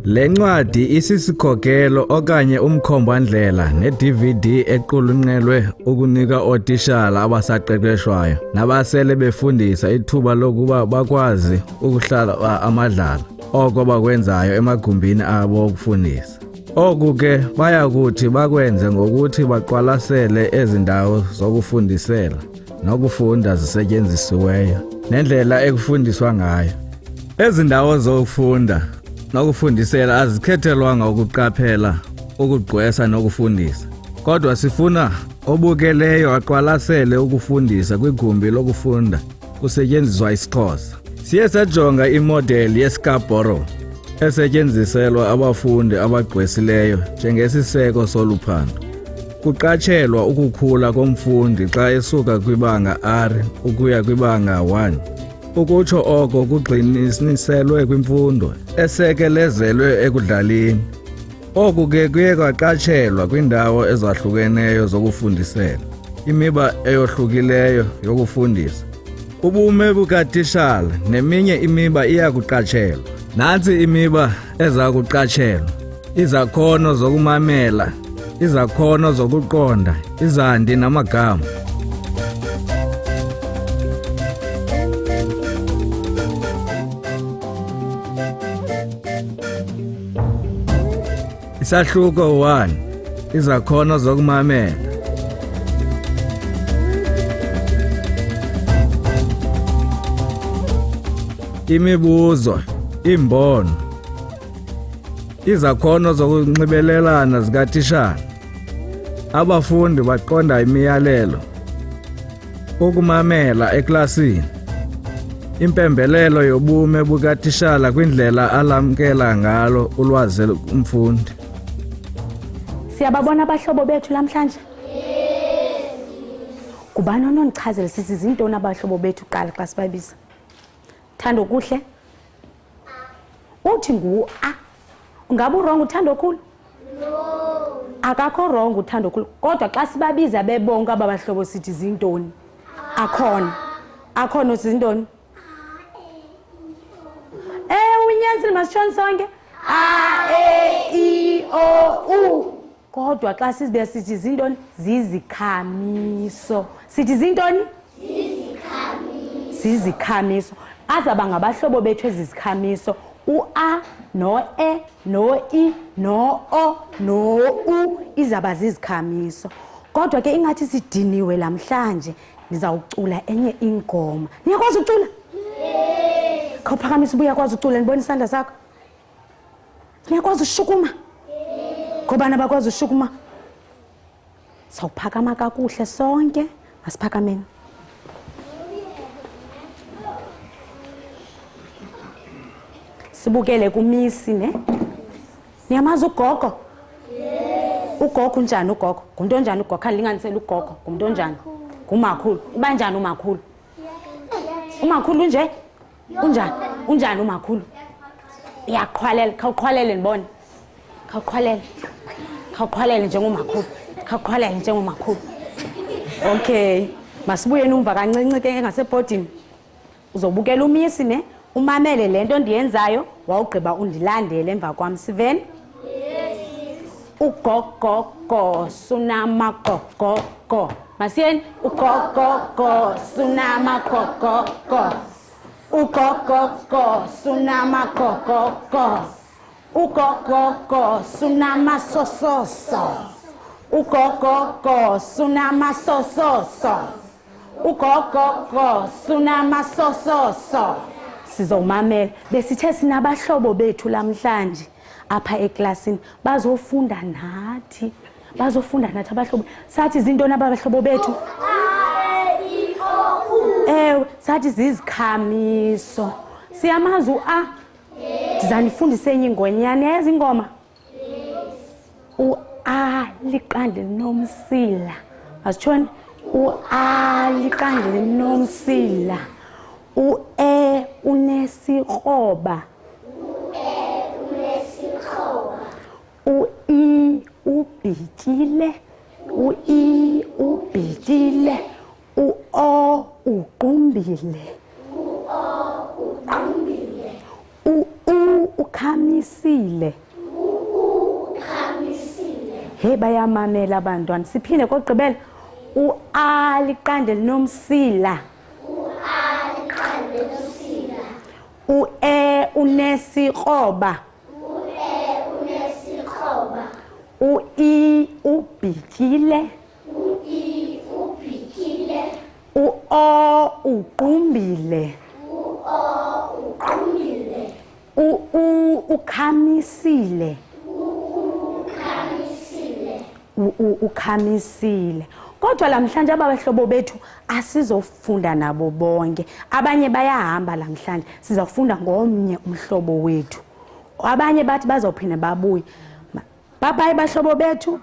Le ncwadi isisikhokelo okanye umkhombandlela ne-DVD equlunqelwe ukunika ootitshala abasaqeqeshwayo nabasele befundisa ithuba lokuba bakwazi ukuhlala amadlala oko bakwenzayo emagumbini abo okufundisa. Oku ke bayakuthi bakwenze ngokuthi baqwalasele ezi ndawo zokufundisela nokufunda zisetyenzisiweyo nendlela ekufundiswa ngayo. Ezi ndawo zokufunda nokufundisela azikhethelwanga ukuqaphela, ukugqwesa nokufundisa. Kodwa sifuna obukeleyo aqwalasele ukufundisa kwigumbi lokufunda kusetyenziswa isiXhosa. Siye sajonga imodeli yeScarborough esetyenziselwa abafundi abagqwesileyo njengesiseko soluphando. Kuqatshelwa ukukhula komfundi xa esuka kwibanga R ukuya kwibanga 1. Ukutsho oko kugxininiselwe kwimfundo esekelezelwe ekudlaleni. Oku ke kuye kwaqatshelwa kwiindawo ezahlukeneyo zokufundisela, imiba eyohlukileyo yokufundisa, ubume bukatitshala neminye imiba iya kuqatshelwa. Nantsi imiba eza kuqatshelwa: izakhono zokumamela, izakhono zokuqonda, izandi namagama. Isahluko 1. Izakhono zokumamela. Imibuzo, imbono. Izakhono zokunxibelelana zikatitshala. Abafundi baqonda imiyalelo. Ukumamela eklasini. Impembelelo yobume bukatitshala kwindlela alamkela ngalo ulwazi umfundi. Siyababona abahlobo bethu namhlanje? Kubani ononichazela sithi zintoni abahlobo bethu qala xa sibabiza? Thando kuhle? Uthi ngu-A. Ungabe urongo uthando khulu? No. Akakho wrong uthando khulu. Kodwa xa sibabiza bebonke aba bahlobo sithi zintoni? Akhona. Akhona zintoni? Unyanisile masitshoni sonke? A, E, I, O, U. Kodwa xa sizibe sithi zintoni? Zizikhamiso. Sithi zintoni? Zizikhamiso. Zizikhamiso. Azaba ngabahlobo bethu ezizikhamiso. U-A, no-E, no-I, no-O, no-U izaba zizikhamiso. Kodwa ke ingathi sidiniwe namhlanje ndizawucula enye ingoma. Niyakwazi ucula? Khawuphakamisa uyakwazi ucula, ndibona isandla sakho. Niyakwazi ushukuma? Ngobani abakwazi ushukuma? Sawuphakama kakuhle sonke, masiphakameni. Sibukele kumisi ne? Niyamazi ugogo? Ugogo unjani ugogo? Ngumuntu onjani ugogo? Khani linganisele ugogo. Ngumuntu onjani? Ngumakhulu. Uba njani umakhulu? Umakhulu nje? Unjani? Unjani umakhulu? Uyaqhwalela, khawuqhwalele ndibone. Khawuqhwalele. Khawuqhwalele njengomakhulu. Khawuqhwalele njengomakhulu. Okay. Masibuye numva kancinci ke ngasebhodini. Uzobukela umisi ne? Umamele lento ndiyenzayo, wawugqiba undilandele emva kwami. Siveni? Ugogogo sunamagogogo. Masiyeni? Ugogogo sunamagogogo. Ugogogo sunamagogogo. Ugogogo sunamasososo. Ugogogo sunamasososo. Ugogogo sunamasososo. Sizomamela. Besithe sinabahlobo bethu lamhlanje apha eklasini bazofunda nathi. Bazofunda nathi abahlobo. Sathi zintoni abahlobo bethu? Sathi zizikhamiso. Siyamazi u-A? Ndizanifundisa enye ingonyane. Yazi ingoma? U-A liqanda linomsila. Asitshoni? U-A liqanda linomsila. U-E unesikroba. U-I ubhitile. U-I ubhitile. U-O uqumbile. U-U ukhamisile. Hey bayamamela abantwana. Siphinde kokugqibela. U-A liqanda elinomsila. U-E unesikroba. U-I ubhityile. U-O uqumbile. U-U ukhamisile. Ukhamisile. Kodwa namhlanje abahlobo bethu asizofunda nabo bonke. Abanye bayahamba namhlanje. Sizofunda ngomnye umhlobo wethu. Abanye bathi bazophinda babuye. Bye bye bahlobo bethu.